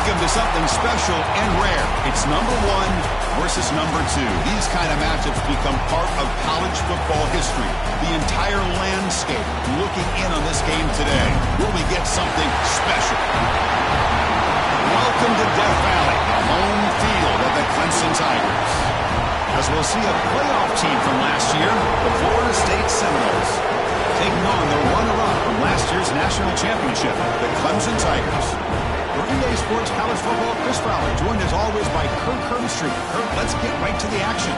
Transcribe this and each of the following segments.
Welcome to something special and rare. It's number 1 versus number 2. These kind of matchups become part of college football history. The entire landscape looking in on this game today. Will we get something special? Welcome to Death Valley, the home field of the Clemson Tigers. As we'll see a playoff team from last year, the Florida State Seminoles, taking on the runner-up from last year's national championship, the Clemson Tigers. For EA Sports College Football, Chris Fowler, joined as always by Kirk Herbstreit. Kirk, let's get right to the action.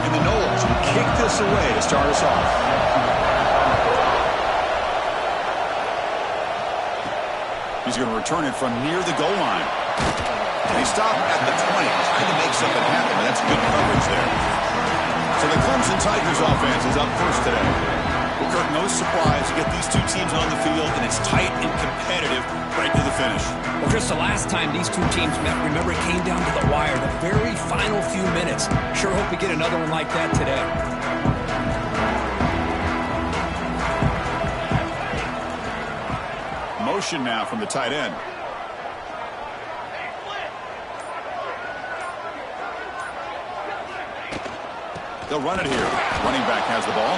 And the Noles will kick this away to start us off. He's going to return it from near the goal line. And he stopped at the 20, trying to make something happen, but that's good coverage there. So the Clemson Tigers offense is up first today. Well, Kirk, no surprise. You get these two teams on the field, and it's tight and competitive right to the finish. Well, Chris, the last time these two teams met, remember, it came down to the wire, the very final few minutes. Sure hope we get another one like that today. Motion now from the tight end. They'll run it here. Running back has the ball.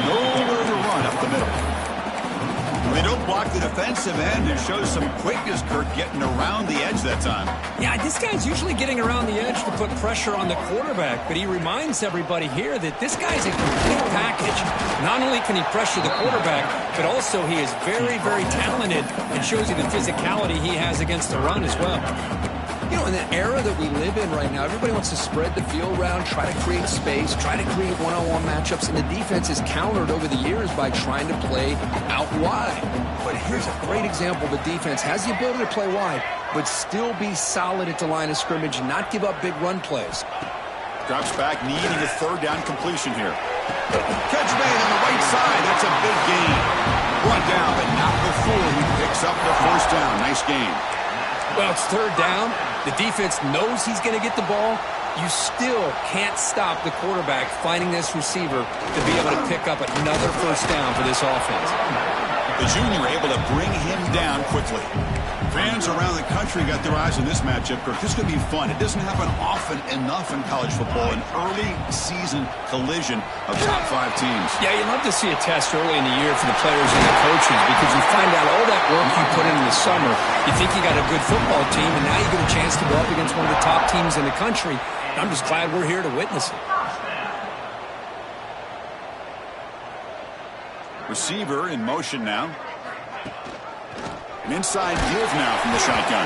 Nowhere to run up the middle. They don't block the defensive end. It shows some quickness, Kirk, getting around the edge that time. Yeah, this guy's usually getting around the edge to put pressure on the quarterback, but he reminds everybody here that this guy's a complete package. Not only can he pressure the quarterback, but also he is very, very talented and shows you the physicality he has against the run as well. You know, in the era that we live in right now, everybody wants to spread the field around, try to create space, try to create one-on-one matchups, and the defense is countered over the years by trying to play out wide. But here's a great example. The defense has the ability to play wide, but still be solid at the line of scrimmage and not give up big run plays. Drops back, needing a third down completion here. Catch made on the right side. That's a big gain. Brought down, but not before he picks up the first down. Nice gain. Well, it's third down. The defense knows he's going to get the ball. You still can't stop the quarterback finding this receiver to be able to pick up another first down for this offense. The junior able to bring him down quickly. Fans around the country got their eyes on this matchup. This could be fun. It doesn't happen often enough in college football, an early season collision of top 5 teams. Yeah, you love to see a test early in the year for the players and the coaches because you find out all that work you put in the summer. You think you got a good football team, and now you get a chance to go up against one of the top teams in the country. I'm just glad we're here to witness it. Receiver in motion now. An inside give now from the shotgun.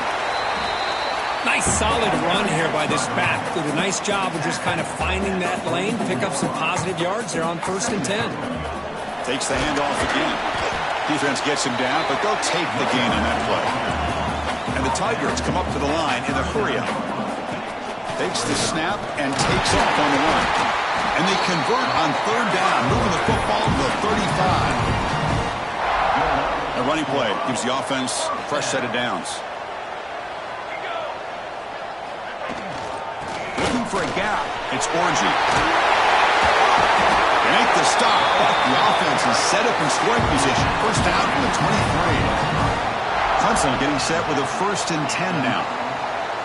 Nice solid run here by this back. Did a nice job of just kind of finding that lane, pick up some positive yards there on 1st and 10. Takes the handoff again. Defense gets him down, but they'll take the gain on that play. And the Tigers come up to the line in a hurry-up. Takes the snap and takes off on the run. And they convert on third down, moving the football to the 35. A running play gives the offense a fresh set of downs. Looking for a gap. It's Orgy. They make the stop, but the offense is set up in scoring position. First down from the 23. Clemson getting set with a 1st and 10 now.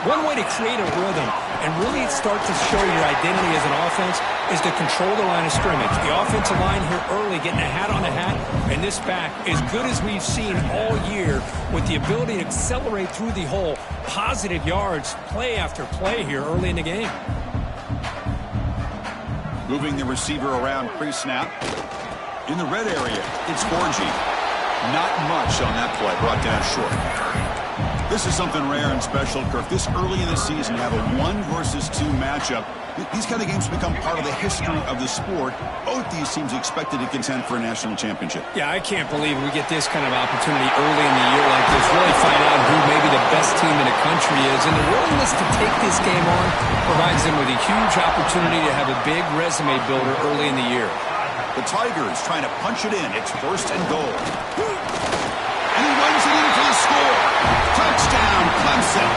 One way to create a rhythm and really start to show your identity as an offense is to control the line of scrimmage. The offensive line here early getting a hat on a hat, and this back as good as we've seen all year with the ability to accelerate through the hole. Positive yards, play after play here early in the game. Moving the receiver around pre-snap. In the red area, it's Orgy. Not much on that play, brought down short. This is something rare and special, Kirk. This early in the season, have a 1 versus 2 matchup. These kind of games become part of the history of the sport. Both these teams expected to contend for a national championship. Yeah, I can't believe we get this kind of opportunity early in the year like this. Really find out who maybe the best team in the country is. And the willingness to take this game on provides them with a huge opportunity to have a big resume builder early in the year. The Tigers trying to punch it in. It's 1st and goal. And he runs it in for the score. Touchdown, Clemson.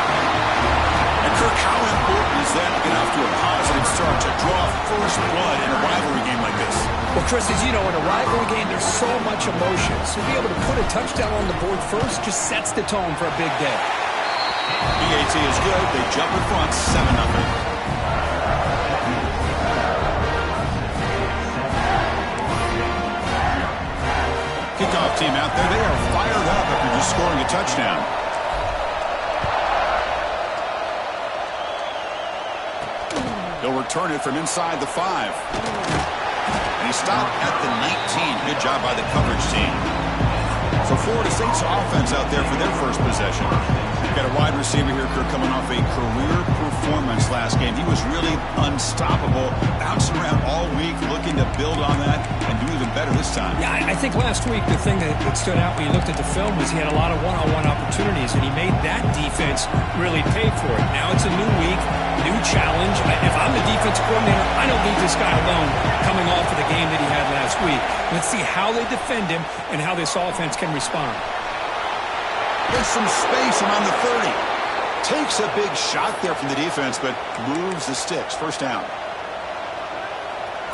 first blood in a rivalry game like this? Well, Chris, as you know, in a rivalry game, there's so much emotion. So to be able to put a touchdown on the board first just sets the tone for a big day. BAT is good. They jump in front, 7-0. Kickoff team out there. They are fired up after just scoring a touchdown. He'll return it from inside the 5. And he stopped at the 19. Good job by the coverage team. So Florida State's offense out there for their first possession. Got a wide receiver here, Kirk, coming off a career performance last game. He was really unstoppable, bouncing around all week, looking to build on that and do even better this time. Yeah, I think last week the thing that stood out when you looked at the film was he had a lot of one-on-one opportunities, and he made that defense really pay for it. Now it's a new week, new challenge. If I'm the defense coordinator, I don't leave this guy alone coming off of the game that he had last week. Let's see how they defend him and how this offense can respond. Gets some space around the 30. Takes a big shot there from the defense, but moves the sticks. First down.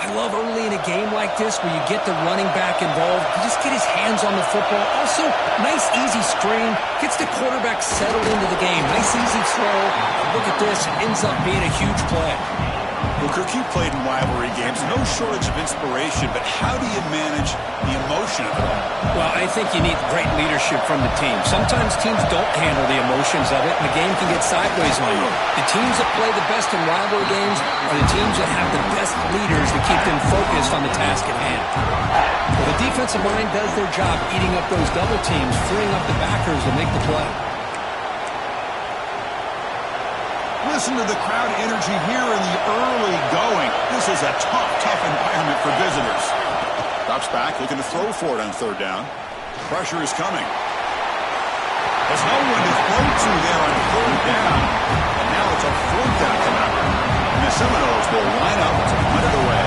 I love early in a game like this where you get the running back involved. You just get his hands on the football. Also, nice easy screen. Gets the quarterback settled into the game. Nice easy throw. Look at this. It ends up being a huge play. Well, Kirk, you played in rivalry games. No shortage of inspiration, but how do you manage the emotion of it all? Well, I think you need great leadership from the team. Sometimes teams don't handle the emotions of it, and the game can get sideways on you. The teams that play the best in rivalry games are the teams that have the best leaders to keep them focused on the task at hand. Well, the defensive line does their job eating up those double teams, freeing up the backers to make the play. Listen to the crowd energy here in the early going. This is a tough environment for visitors. Drops back, looking to throw for it on third down. Pressure is coming. There's no one to throw to there on third down. And now it's a fourth down coming up. And the Seminoles will line up to punt it away.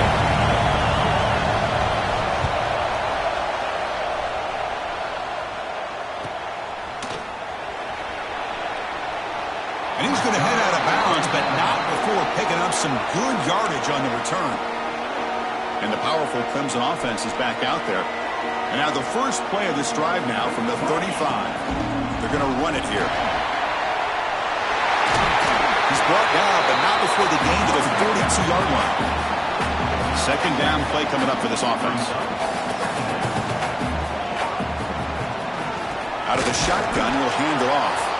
And he's going to head out of bounds, but not before picking up some good yardage on the return. And the powerful Clemson offense is back out there. And now the first play of this drive now from the 35. They're going to run it here. He's brought down, but not before the gain to the 42-yard line. Second down play coming up for this offense. Out of the shotgun, he'll hand it off.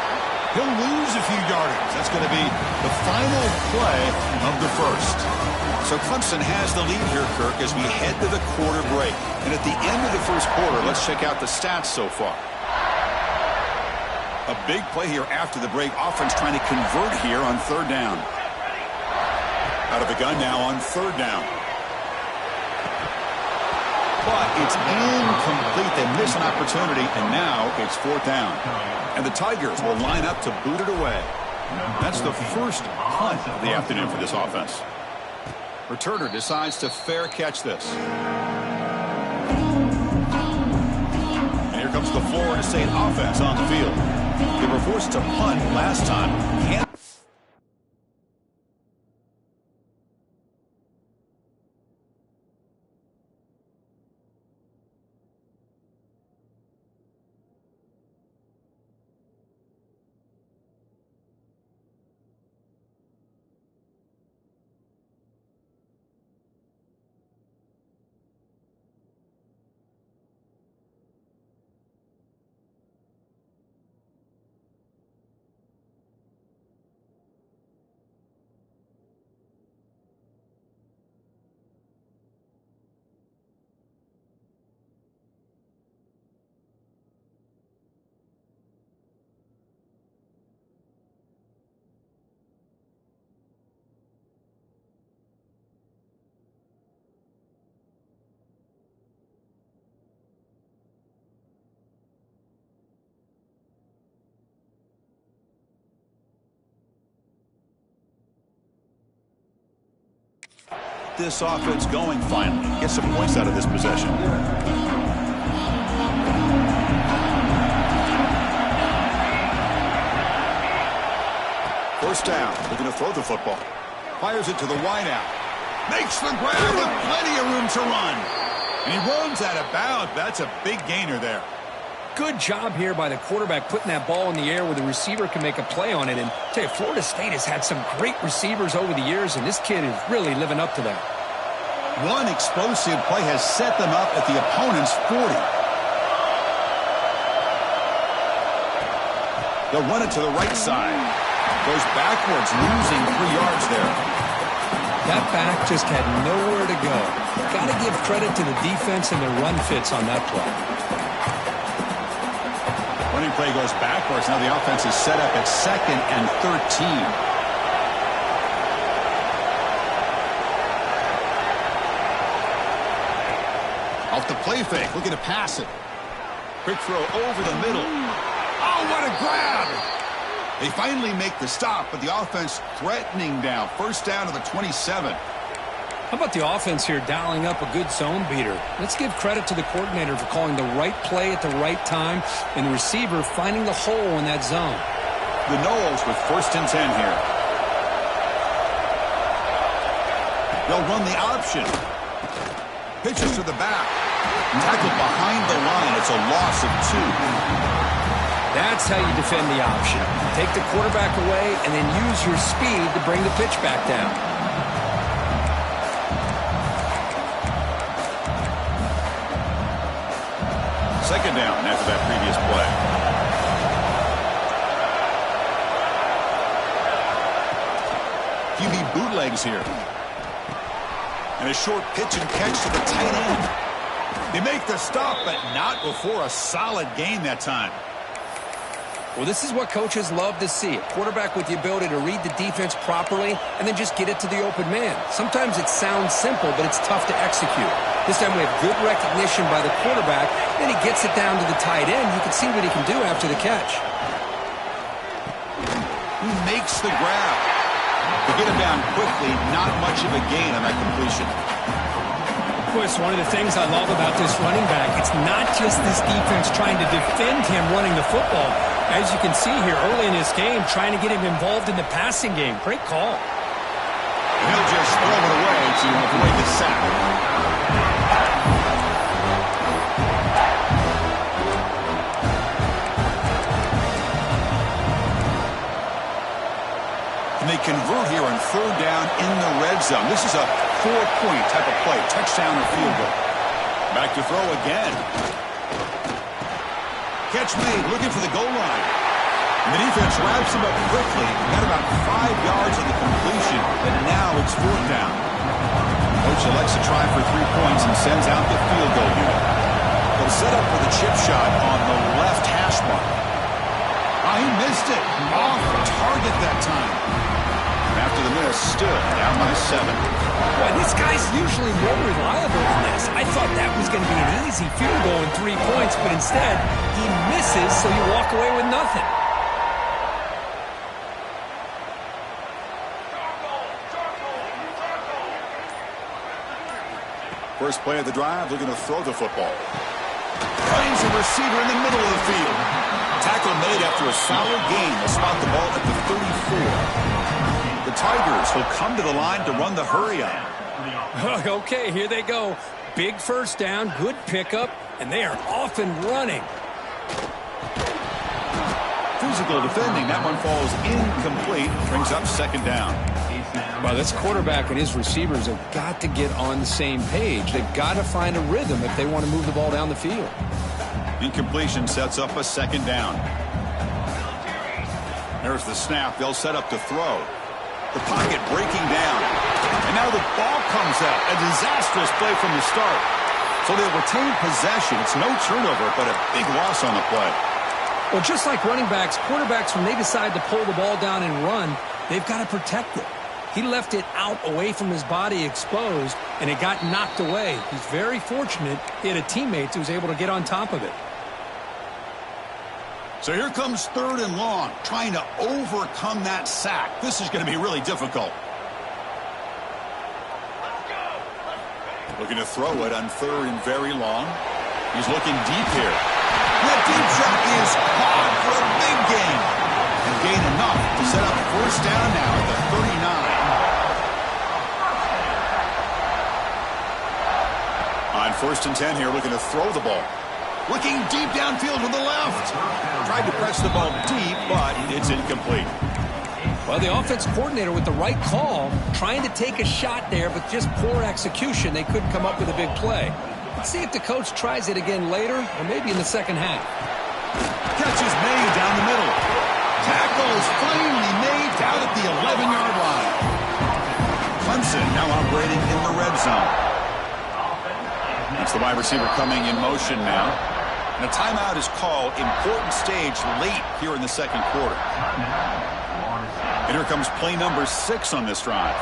He'll lose a few yardage. That's going to be the final play of the first. So Clemson has the lead here, Kirk, as we head to the quarter break. And at the end of the first quarter, let's check out the stats so far. A big play here after the break. Offense trying to convert here on third down. Out of the gun now on third down. But it's incomplete. They miss an opportunity, and now it's fourth down. And the Tigers will line up to boot it away. That's the first punt of the afternoon for this offense. Returner decides to fair catch this. And here comes the Florida State offense on the field. They were forced to punt last time. This offense going finally. Get some points out of this possession. First down. Looking to throw the football. Fires it to the wideout. Makes the grab with plenty of room to run. And he runs out of bounds. That's a big gainer there. Good job here by the quarterback putting that ball in the air where the receiver can make a play on it. And I tell you, Florida State has had some great receivers over the years, and this kid is really living up to that. One explosive play has set them up at the opponent's 40. They'll run it to the right side. Goes backwards, losing 3 yards there. That back just had nowhere to go. Got to give credit to the defense and their run fits on that play. Running play goes backwards. Now the offense is set up at 2nd and 13. Off the play fake, looking to pass it. Quick throw over the middle. Oh, what a grab! They finally make the stop, but the offense threatening down. First down to the 27. How about the offense here dialing up a good zone beater? Let's give credit to the coordinator for calling the right play at the right time and the receiver finding the hole in that zone. The Noles with 1st and 10 here. They'll run the option. Pitches to the back. Tackled behind the line. It's a loss of 2. That's how you defend the option. Take the quarterback away and then use your speed to bring the pitch back down. Second down after that previous play. QB bootlegs here. And a short pitch and catch to the tight end. They make the stop, but not before a solid gain that time. Well, this is what coaches love to see. A quarterback with the ability to read the defense properly and then just get it to the open man. Sometimes it sounds simple, but it's tough to execute. This time we have good recognition by the quarterback. Then he gets it down to the tight end. You can see what he can do after the catch. He makes the grab. To get him down quickly, not much of a gain on that completion. Of course, one of the things I love about this running back, it's not just this defense trying to defend him running the football. As you can see here early in this game, trying to get him involved in the passing game. Great call. He'll just throw it away to avoid the sack. And they convert here on 3rd down in the red zone. This is a 4-point type of play, touchdown or field goal. Back to throw again. Catch made, looking for the goal line. And the defense wraps him up quickly. Got about 5 yards on the completion, but now it's 4th down. Coach elects to try for 3 points and sends out the field goal unit. They'll set up for the chip shot on the left hash mark. He missed it. Off target that time. After the miss, still down by 7. Boy, this guy's usually more reliable than this. I thought that was going to be an easy field goal and 3 points, but instead, he misses, so you walk away with nothing. First play of the drive, looking to throw the football. Finds a receiver in the middle of the field. Tackle made after a solid gain. They'll spot the ball at the 34. The Tigers will come to the line to run the hurry up. Okay, here they go. Big first down, good pickup, and they are off and running. Physical defending. That one falls incomplete. Brings up 2nd down. Well, this quarterback and his receivers have got to get on the same page. They've got to find a rhythm if they want to move the ball down the field. Incompletion sets up a 2nd down. There's the snap. They'll set up to throw. The pocket breaking down. And now the ball comes out. A disastrous play from the start. So they'll retain possession. It's no turnover, but a big loss on the play. Well, just like running backs, quarterbacks, when they decide to pull the ball down and run, they've got to protect it. He left it out away from his body exposed, and it got knocked away. He's very fortunate he had a teammate who was able to get on top of it. So here comes 3rd and long, trying to overcome that sack. This is going to be really difficult. Looking to throw it on 3rd and very long. He's looking deep here. That deep shot is caught for a big gain. And gain enough to set up 1st down now at the 39. first and 10 here, looking to throw the ball. Looking deep downfield to the left. Tried to press the ball deep, but it's incomplete. Well, the offense coordinator with the right call, trying to take a shot there, but just poor execution. They couldn't come up with a big play. Let's see if the coach tries it again later, or maybe in the second half. Catch is made down the middle. Tackle is finally made down at the 11-yard line. Clemson now operating in the red zone. That's the wide receiver coming in motion now. And a timeout is called. Important stage late here in the second quarter. And here comes play number 6 on this drive.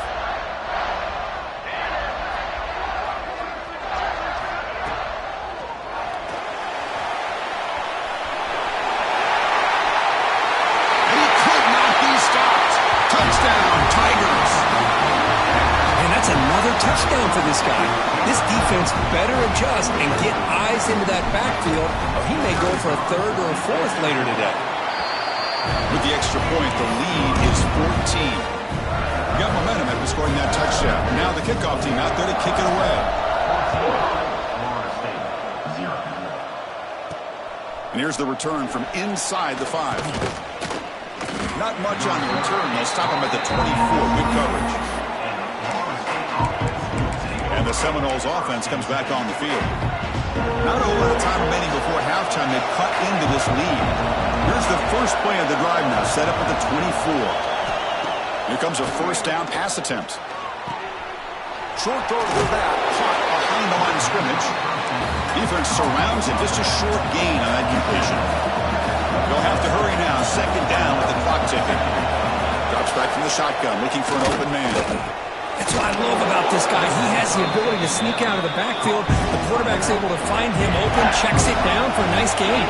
And he could not be stopped. Touchdown, Tigers. And that's another touchdown for this guy. This defense better adjust and get eyes into that backfield, or he may go for a third or a fourth later today. With the extra point, the lead is 14. You got momentum after scoring that touchdown. Now the kickoff team out there to kick it away. And here's the return from inside the 5. Not much on the return. They'll stop him at the 24. Good coverage. And the Seminoles offense comes back on the field. Not a whole lot of time remaining before halftime. They cut into this lead. Here's the first play of the drive now, set up at the 24. Here comes a first down pass attempt. Short throw to the back, caught behind the line of scrimmage. Defense surrounds him, just a short gain on that completion. They'll have to hurry now, second down with the clock ticking. Drops back from the shotgun, looking for an open man. That's what I love about this guy. He has the ability to sneak out of the backfield. The quarterback's able to find him open, checks it down for a nice gain.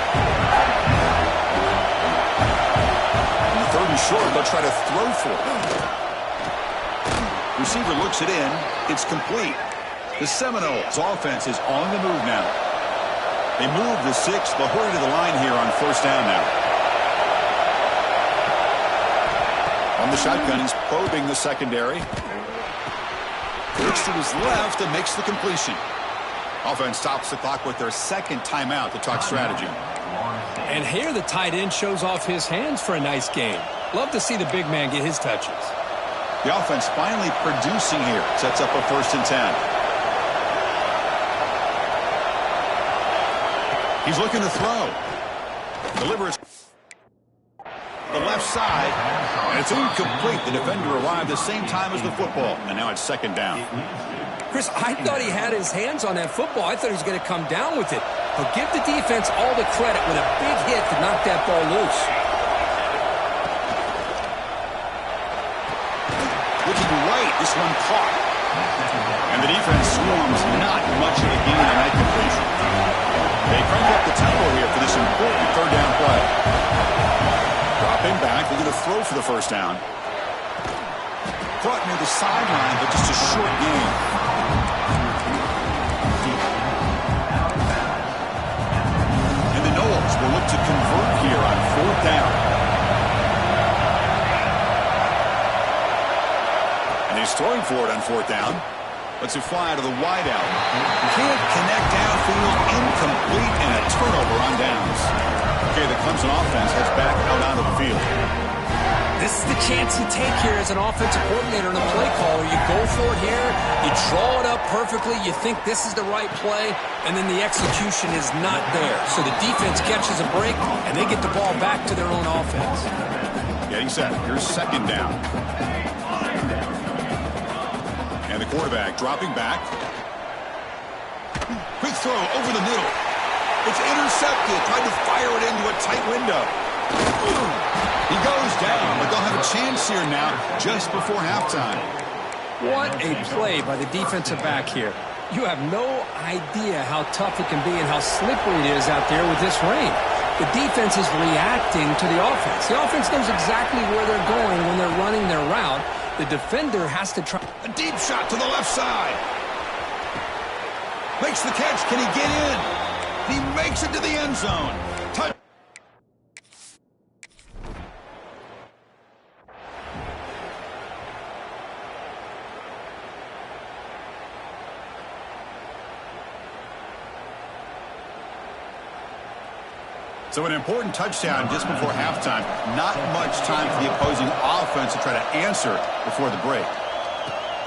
On the third and short, they'll try to throw for it. Receiver looks it in. It's complete. The Seminoles offense is on the move now. They move the 6. They'll hurry to the line here on first down now. On the shotgun, he's probing the secondary. Looks to his left and makes the completion. Offense stops the clock with their second timeout to talk strategy. And here the tight end shows off his hands for a nice game. Love to see the big man get his touches. The offense finally producing here. Sets up a first and 10. He's looking to throw. Delivers the left side, and it's incomplete. The defender arrived the same time as the football, and now it's second down. Chris, I thought he had his hands on that football. I thought he was going to come down with it. But give the defense all the credit with a big hit to knock that ball loose. Looking right, this one caught. And the defense swarms not much of a gain on that completion. They crank up the tempo here for this important third down play. Dropping back, they're going to throw for the first down. Caught near the sideline, but just a short gain. And the Noles will look to convert here on fourth down. And he's throwing for it on fourth down. Lets it fly out of the wideout. Can't connect downfield, incomplete, and a turnover on downs. Okay, the Clemson offense heads back out onto the field. This is the chance you take here as an offensive coordinator and a play caller. You go for it here, you draw it up perfectly, you think this is the right play, and then the execution is not there. So the defense catches a break, and they get the ball back to their own offense. Getting set. Here's second down. And the quarterback dropping back. Quick throw over the middle. It's intercepted. Tried to fire it into a tight window. He goes down, but they'll have a chance here now just before halftime. What a play by the defensive back here. You have no idea how tough it can be and how slippery it is out there with this rain. The defense is reacting to the offense. The offense knows exactly where they're going when they're running their route. The defender has to try. A deep shot to the left side. Makes the catch. Can he get in? He makes it to the end zone. Touch. So an important touchdown just before halftime. Not much time for the opposing offense to try to answer before the break.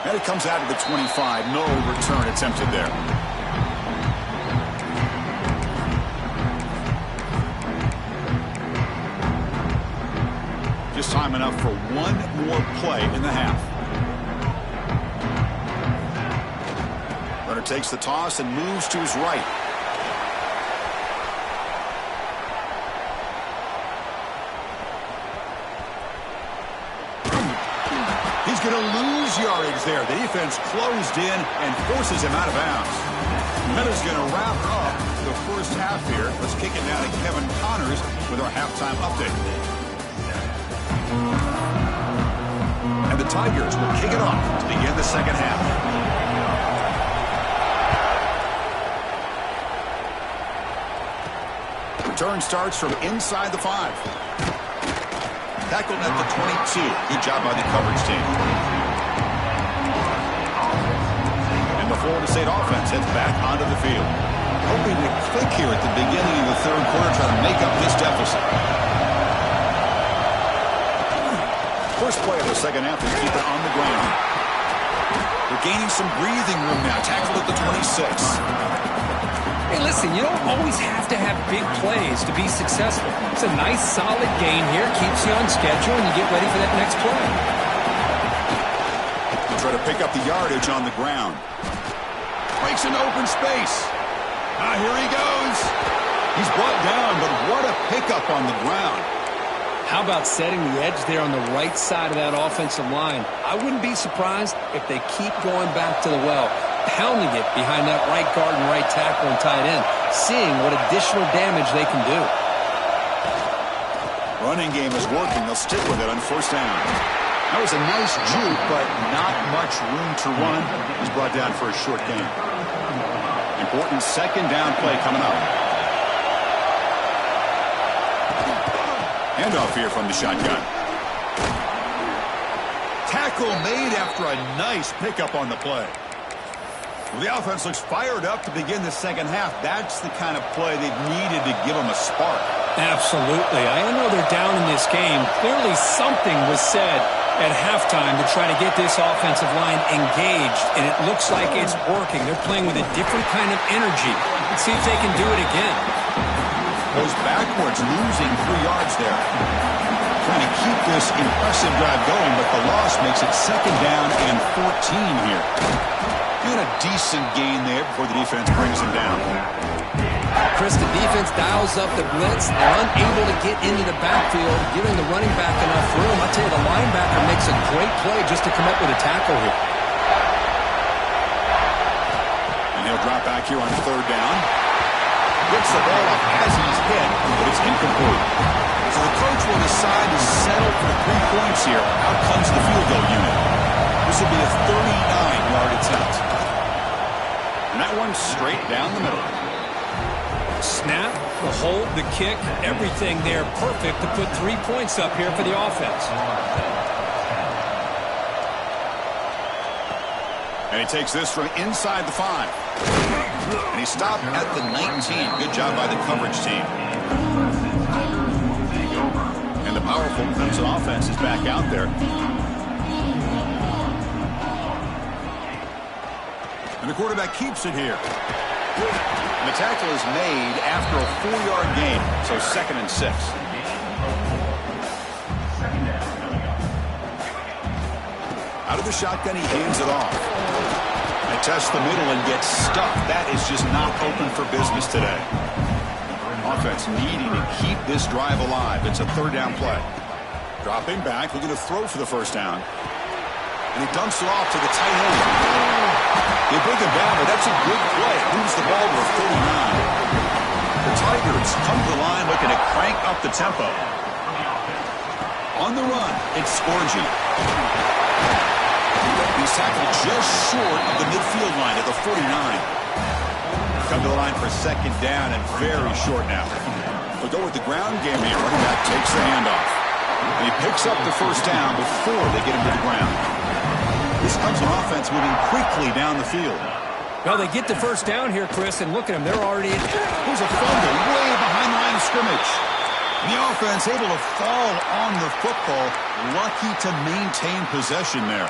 And it comes out of the 25. No return attempted there. Just time enough for one more play in the half. Runner takes the toss and moves to his right. He's going to lose yardage there. The defense closed in and forces him out of bounds. That is going to wrap up the first half here. Let's kick it now to Kevin Connors with our halftime update. And the Tigers will kick it off to begin the second half. Return starts from inside the 5. Tackled at the 22. Good job by the coverage team. And the Florida State offense heads back onto the field. Hoping to click here at the beginning of the third quarter, try to make up this deficit. First play of the second half, they keep it on the ground. They're gaining some breathing room now. Tackled at the 26. Hey, listen, you don't always have to have big plays to be successful. It's a nice, solid gain here. Keeps you on schedule, and you get ready for that next play. Try to pick up the yardage on the ground. Breaks an open space. Here he goes. He's brought down, but what a pickup on the ground. How about setting the edge there on the right side of that offensive line? I wouldn't be surprised if they keep going back to the well, pounding it behind that right guard and right tackle and tight end, seeing what additional damage they can do. Running game is working. They'll stick with it on first down. That was a nice juke, but not much room to run. He's brought down for a short gain. Important second down play coming up. Handoff here from the shotgun. Tackle made after a nice pickup on the play. Well, the offense looks fired up to begin the second half. That's the kind of play they've needed to give them a spark. Absolutely. I know they're down in this game. Clearly something was said at halftime to try to get this offensive line engaged, and it looks like it's working. They're playing with a different kind of energy. Let's see if they can do it again. Goes backwards, losing 3 yards there. Trying to keep this impressive drive going, but the loss makes it second down and 14 here. And a decent gain there before the defense brings him down. Chris, the defense dials up the blitz. They're unable to get into the backfield, giving the running back enough room. I tell you, the linebacker makes a great play just to come up with a tackle here. And he'll drop back here on third down. Gets the ball up as he's hit, but it's incomplete. So the coach will decide to settle for 3 points here. Out comes the field goal unit. This will be a 39-yard attempt. And that one's straight down the middle. Snap, the hold, the kick, everything there perfect to put 3 points up here for the offense. And he takes this from inside the 5. And he stopped at the 19. Good job by the coverage team. And the powerful Clemson offense is back out there. And the quarterback keeps it here. And the tackle is made after a 4-yard gain, so 2nd and 6. Out of the shotgun, he hands it off. They test the middle and get stuck. That is just not open for business today. Offense needing to keep this drive alive. It's a 3rd down play. Dropping back, looking to throw for the first down. And he dumps it off to the tight end. They bring him down, but that's a good play. Moves the ball to a 39. The Tigers come to the line looking to crank up the tempo. On the run, it's Scorgi. He's tackled just short of the midfield line at the 49. Come to the line for 2nd down and very short now. We'll go with the ground game here. Running back takes the handoff. And he picks up the first down before they get him to the ground. This comes an offense moving quickly down the field. Well, they get the first down here, Chris, and look at them. They're already in. There's a fumble way behind the line of of scrimmage. And the offense able to fall on the football. Lucky to maintain possession there.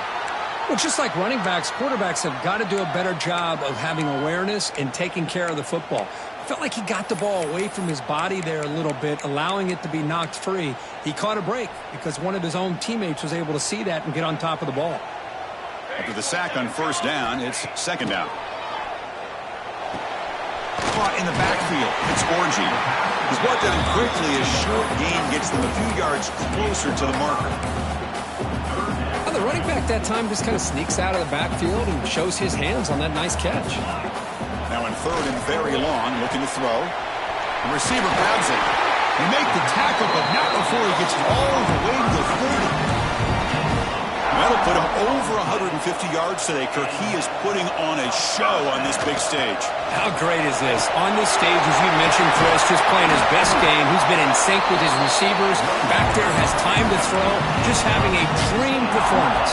Well, just like running backs, quarterbacks have got to do a better job of having awareness and taking care of the football. Felt like he got the ball away from his body there a little bit, allowing it to be knocked free. He caught a break because one of his own teammates was able to see that and get on top of the ball. After the sack on first down, it's second down. Caught in the backfield. It's Orgy. He's brought down quickly. A short gain gets them a few yards closer to the marker. Well, the running back that time just kind of sneaks out of the backfield and shows his hands on that nice catch. Now in third and very long, looking to throw. The receiver grabs it. He makes the tackle, but not before he gets all the way to the 40. That'll put him over 150 yards today, Kirk. He is putting on a show on this big stage. How great is this? On this stage, as you mentioned, Chris, just playing his best game. He's been in sync with his receivers. Back there has time to throw. Just having a dream performance.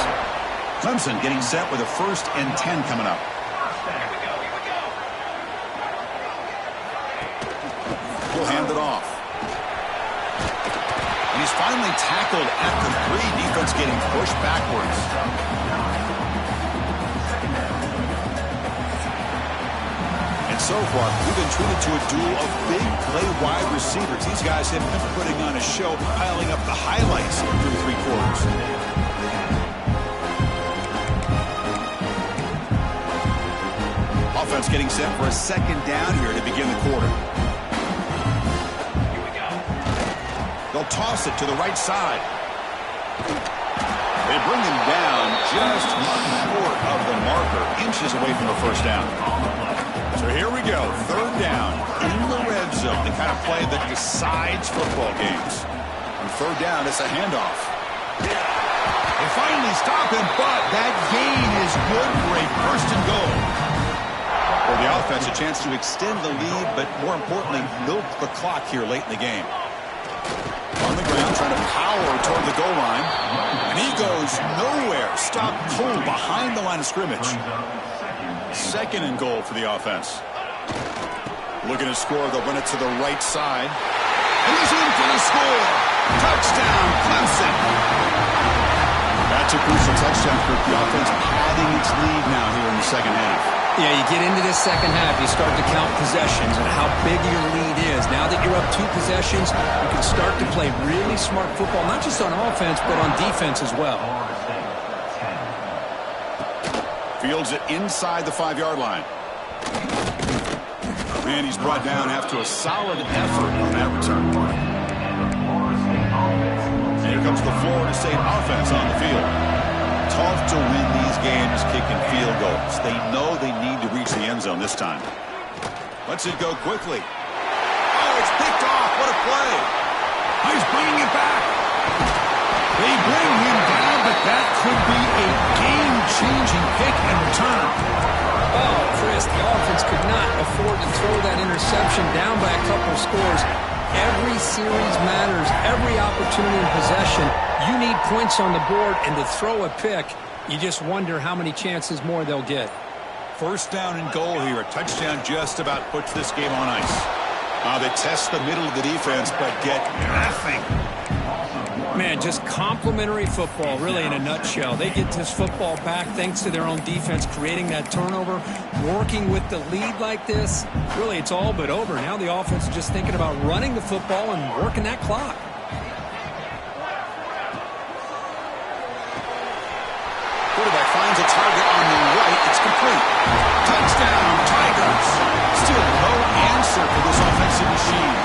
Clemson getting set with a 1st and 10 coming up. He'll hand it off. And he's finally tackled at the 3. Defense getting pushed backwards. And so far, we've been treated to a duel of big play wide receivers. These guys have been putting on a show, piling up the highlights through 3 quarters. Offense getting set for a second down here to begin the quarter. They'll toss it to the right side. They bring him down just short of the marker, inches away from the first down. So here we go, 3rd down in the red zone, the kind of play that decides football games. On 3rd down, it's a handoff. They finally stop him, but that gain is good for a 1st and goal. For the offense, a chance to extend the lead, but more importantly, milk the clock here late in the game. On the ground, trying to power toward the goal line. And he goes nowhere. Stopped cold behind the line of scrimmage. 2nd and goal for the offense. Looking to score, they'll run it to the right side. And he's in for the score. Touchdown, Clemson. That's a crucial touchdown for the offense, padding its lead now here in the second half. Yeah, you get into this second half, you start to count possessions and how big your lead is. Now that you're up 2 possessions, you can start to play really smart football, not just on offense, but on defense as well. Fields it inside the 5-yard line. And he's brought down after a solid effort on that return. And here comes the Florida State offense on the field. Tough to win these games kicking field goals. They know they need to reach the end zone this time. Lets it go quickly. Oh, it's picked off. What a play. Oh, he's bringing it back. They bring him down, but that could be a game-changing pick and return. Oh, Chris, the offense could not afford to throw that interception down by a couple of scores. Every series matters. Every opportunity in possession. You need points on the board, and to throw a pick, you just wonder how many chances more they'll get. 1st down and goal here. A touchdown just about puts this game on ice. They test the middle of the defense, but get nothing. Man, just complimentary football, really, in a nutshell. They get this football back thanks to their own defense, creating that turnover, working with the lead like this. Really, it's all but over. Now the offense is just thinking about running the football and working that clock. Quarterback finds a target on the right. It's complete. Touchdown, Tigers. Still no answer for this offensive machine.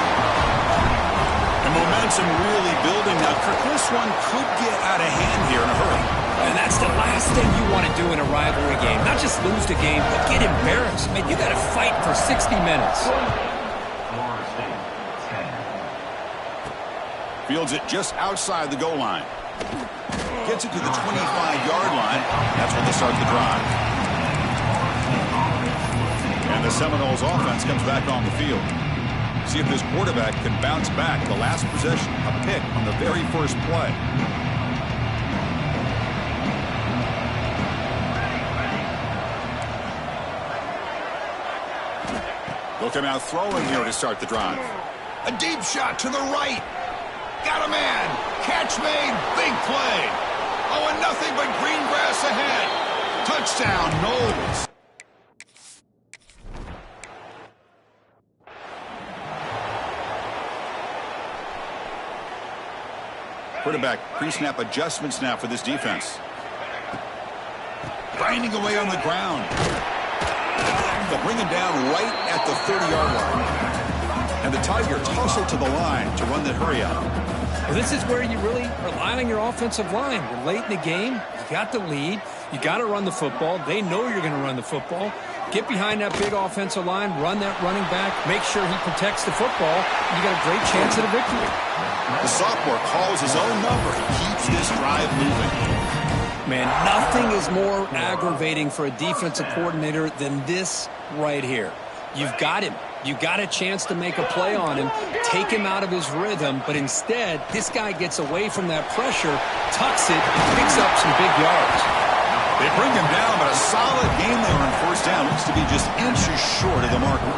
And momentum really building now. Kirk, this one could get out of hand here in a hurry. And that's the last thing you want to do in a rivalry game. Not just lose the game, but get embarrassed. Man, you got to fight for 60 minutes. Fields it just outside the goal line. Gets it to the 25-yard line. That's when they start the drive. And the Seminoles offense comes back on the field. See if this quarterback can bounce back. The last possession, a pick on the very first play. They'll come out throwing here to start the drive. A deep shot to the right. Got a man. Catch made. Big play. Oh, and nothing but green grass ahead. Touchdown, Knowles. Quarterback pre-snap adjustments now for this defense. Grinding away on the ground. They'll bring him down right at the 30-yard line. And the Tigers hustle to the line to run the hurry up. Well, this is where you really rely on your offensive line. We're late in the game. You got the lead. You got to run the football. They know you're going to run the football. Get behind that big offensive line, run that running back, make sure he protects the football. You got a great chance at a victory. The sophomore calls his own number. He keeps this drive moving. Man, nothing is more aggravating for a defensive coordinator than this right here. You've got him. You got a chance to make a play on him, take him out of his rhythm, but instead, this guy gets away from that pressure, tucks it, and picks up some big yards. They bring him down, but a solid game there on first down. Looks to be just inches short of the marker.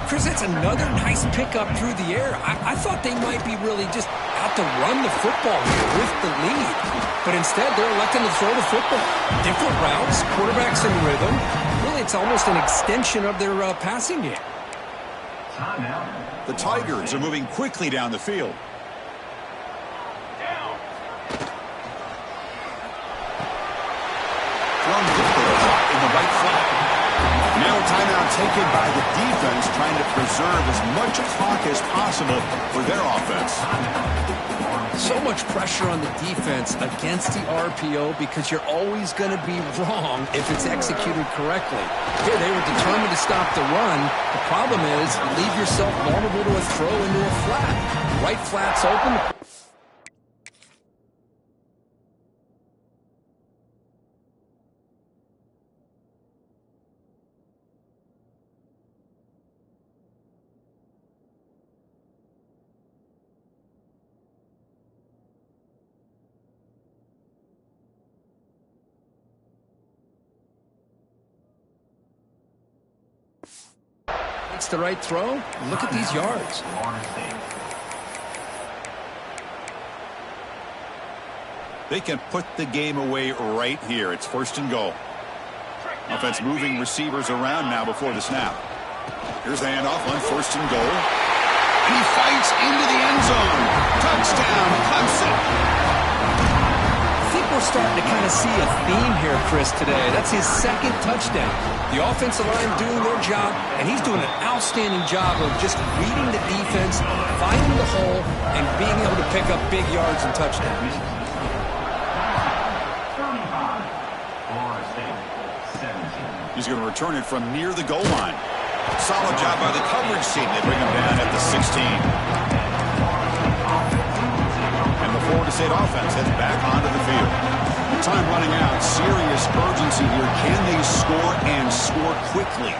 Chris, that's another nice pickup through the air. I thought they might be really just out to run the football here with the lead. But instead, they're electing to throw the football. Different routes, quarterbacks in rhythm. Really, it's almost an extension of their passing game. The Tigers are moving quickly down the field. Thrown deep in the right flat. Now a timeout taken by the defense, trying to preserve as much clock as possible for their offense. So much pressure on the defense against the RPO because you're always going to be wrong if it's executed correctly. Here, they were determined to stop the run. The problem is you leave yourself vulnerable to a throw into a flat. Right flat's open. It's the right throw. Look at these yards. They can put the game away right here. It's first and goal. Offense moving receivers around now before the snap. Here's the handoff on first and goal. And he fights into the end zone. Touchdown, Clemson. I think we're starting to kind of see a theme here, Chris, today. That's his second touchdown. The offensive line doing their job, and he's doing an outstanding job of just reading the defense, finding the hole, and being able to pick up big yards and touchdowns. He's going to return it from near the goal line. Solid job by the coverage team. They bring him down at the 16. And the Florida State offense heads back onto the field. Time running out. Serious urgency here. Can they score and score quickly?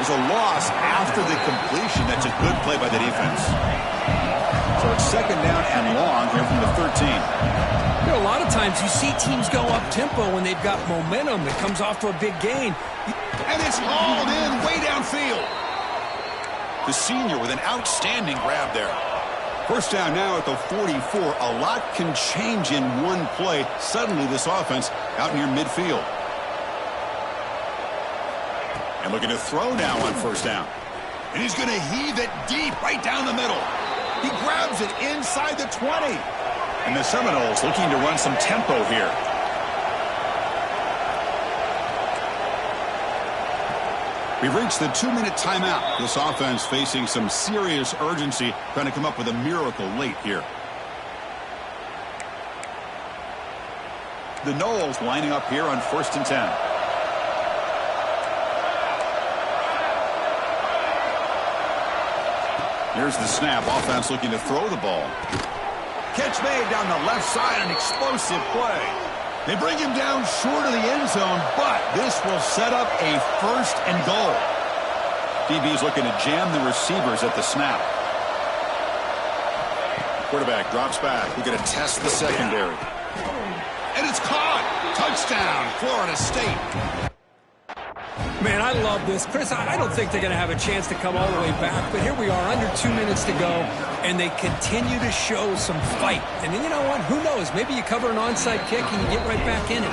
There's a loss after the completion. That's a good play by the defense. So it's second down and long here from the 13. You know, a lot of times you see teams go up-tempo when they've got momentum that comes off to a big gain. And it's hauled in way downfield. The senior with an outstanding grab there. First down now at the 44. A lot can change in one play. Suddenly this offense out near midfield. And looking to throw now on first down. And he's going to heave it deep right down the middle. He grabs it inside the 20. And the Seminoles looking to run some tempo here. We've reached the 2-minute timeout. This offense facing some serious urgency, trying to come up with a miracle late here. The Noles lining up here on 1st and 10. Here's the snap. Offense looking to throw the ball. Catch made down the left side, an explosive play. They bring him down short of the end zone, but this will set up a first and goal. DB's looking to jam the receivers at the snap. Quarterback drops back. We're going to test the secondary. And it's caught. Touchdown, Florida State. Man, I love this. Chris, I don't think they're going to have a chance to come all the way back, but here we are, under 2 minutes to go, and they continue to show some fight. And then, you know what? Who knows? Maybe you cover an onside kick and you get right back in it.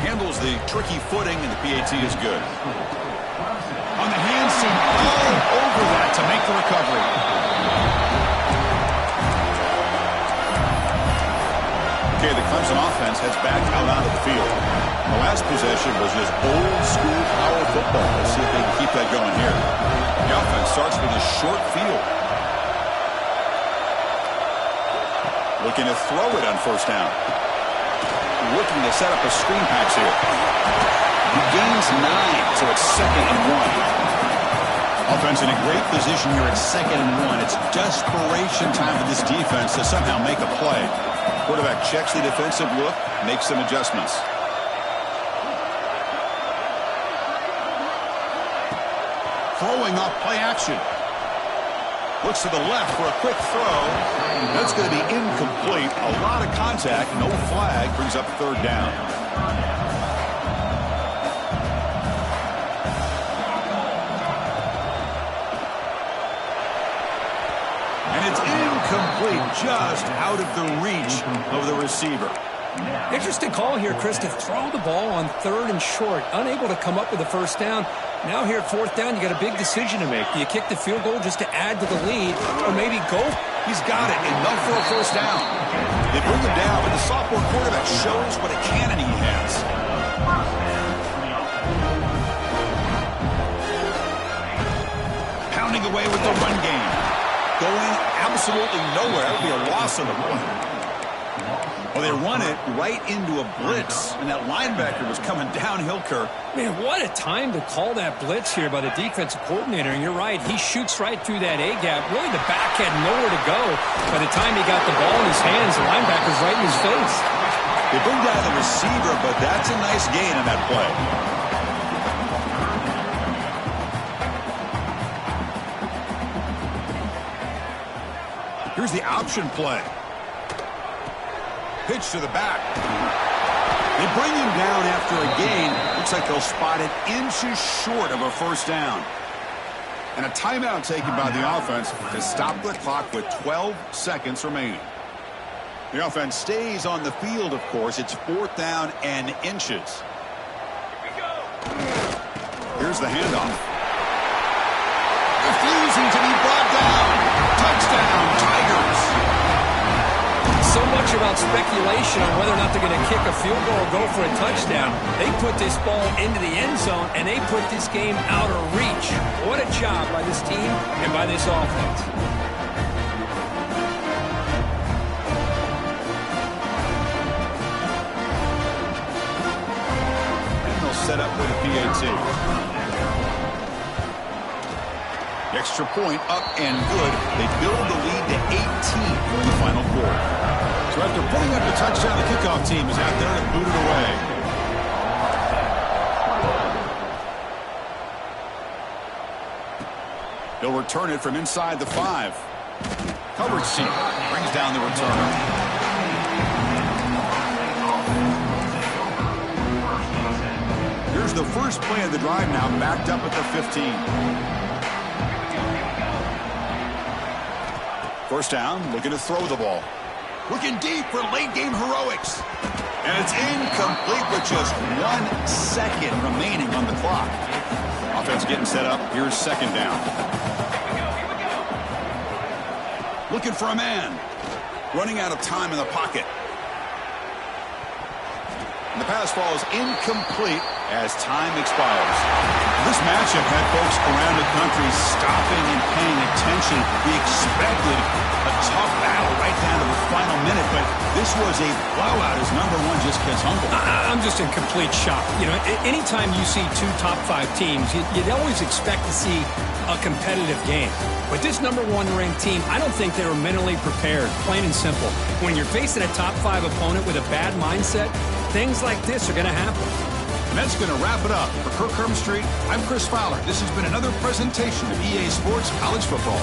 Handles the tricky footing, and the PAT is good. On the hand seam, all over that to make the recovery. Okay, the Clemson offense heads back out onto the field. The last possession was just old-school power football. Let's see if they can keep that going here. The offense starts with a short field. Looking to throw it on first down. Looking to set up a screen pass here. He gains 9, so it's 2nd and 1. Offense in a great position here at 2nd and 1. It's desperation time for this defense to somehow make a play. Quarterback checks the defensive look, makes some adjustments. Throwing off play action. Looks to the left for a quick throw. That's going to be incomplete. A lot of contact, no flag, brings up 3rd down. And it's incomplete, just out of the reach of the receiver. Interesting call here, Chris, to throw the ball on 3rd and short. Unable to come up with a first down. Now here at 4th down, you got a big decision to make. Do you kick the field goal just to add to the lead, or maybe go? He's got it, enough for a first down. They bring him down, but the sophomore quarterback shows what a cannon he has. Pounding away with the run game. Going absolutely nowhere. That would be a loss on the play. Well, they run it right into a blitz, and that linebacker was coming downhill, Kirk. Man, what a time to call that blitz here by the defensive coordinator. And you're right, he shoots right through that A-gap. Really, the back had nowhere to go. By the time he got the ball in his hands, the linebacker's right in his face. They bring down the receiver, but that's a nice gain on that play. Here's the option play. Pitch to the back. They bring him down after a gain. Looks like they'll spot it inches short of a first down. And a timeout taken by the offense to stop the clock with 12 seconds remaining. The offense stays on the field, of course. It's 4th down and inches. Here's the handoff. Refusing to be brought down. Touchdown, Tigers. So much about speculation on whether or not they're going to kick a field goal or go for a touchdown. They put this ball into the end zone, and they put this game out of reach. What a job by this team and by this offense. And they'll set up with a PAT. Extra point up and good. They build the lead to 18 in the final quarter. So after putting up the touchdown, the kickoff team is out there and booted away. They'll return it from inside the 5. Coverage seat brings down the returner. Here's the first play of the drive now, backed up at the 15. First down, looking to throw the ball. Looking deep for late-game heroics. And it's incomplete with just 1 second remaining on the clock. Offense getting set up. Here's 2nd down. Looking for a man. Running out of time in the pocket. And the pass falls incomplete as time expires. This matchup had folks around the country stopping and paying attention. We expected a tough battle right down to the final minute, but this was a blowout as number 1 just gets humbled. I'm just in complete shock. You know, anytime you see 2 top 5 teams, you'd always expect to see a competitive game. But this number 1 ranked team, I don't think they were mentally prepared, plain and simple. When you're facing a top 5 opponent with a bad mindset, things like this are going to happen. And that's going to wrap it up. For Kirk Street, I'm Chris Fowler. This has been another presentation of EA Sports College Football.